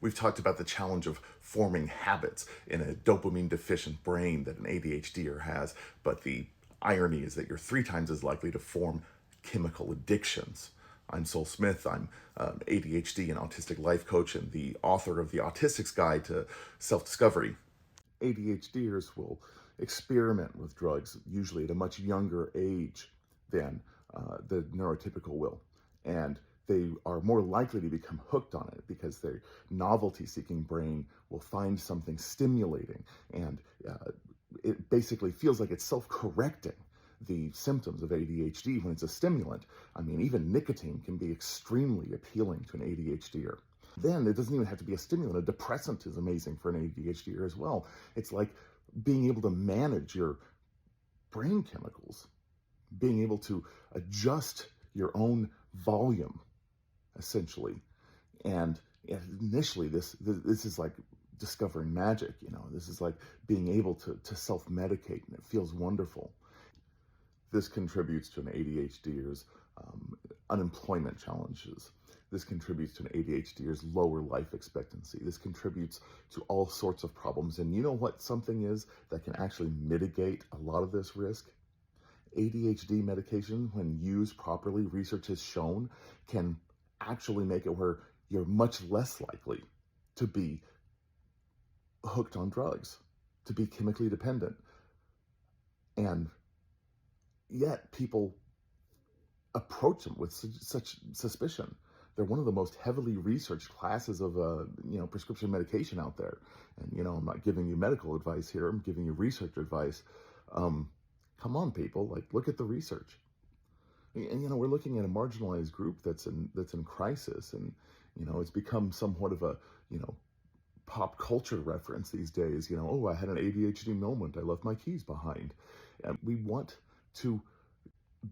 We've talked about the challenge of forming habits in a dopamine deficient brain that an ADHDer has, but the irony is that you're 3 times as likely to form chemical addictions. I'm Sol Smith. I'm ADHD and autistic life coach and the author of the Autistic's Guide to Self-Discovery. ADHDers will experiment with drugs, usually at a much younger age than the neurotypical will. And they are more likely to become hooked on it because their novelty-seeking brain will find something stimulating, and it basically feels like it's self-correcting the symptoms of ADHD when it's a stimulant. I mean, even nicotine can be extremely appealing to an ADHDer. Then it doesn't even have to be a stimulant. A depressant is amazing for an ADHDer as well. It's like being able to manage your brain chemicals, being able to adjust your own volume, essentially. And initially, this is like discovering magic. This is like being able to self-medicate, and it feels wonderful. This contributes to an ADHDer's unemployment challenges. This contributes to an ADHDer's lower life expectancy. This contributes to all sorts of problems. And you know what something is that can actually mitigate a lot of this risk? ADHD medication, when used properly, research has shown, can actually make it where you're much less likely to be hooked on drugs, to be chemically dependent. And yet people approach them with such suspicion. They're one of the most heavily researched classes of prescription medication out there. And I'm not giving you medical advice here. I'm giving you research advice. Come on, people! Like, look at the research. And we're looking at a marginalized group that's in crisis, and it's become somewhat of a pop culture reference these days. Oh, I had an ADHD moment. I left my keys behind. And we want to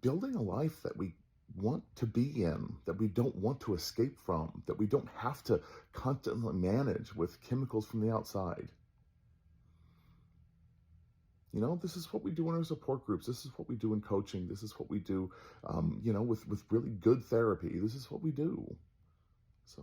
building a life that we want to be in, that we don't want to escape from, that we don't have to constantly manage with chemicals from the outside. This is what we do in our support groups. This is what we do in coaching. This is what we do, with really good therapy. This is what we do. So.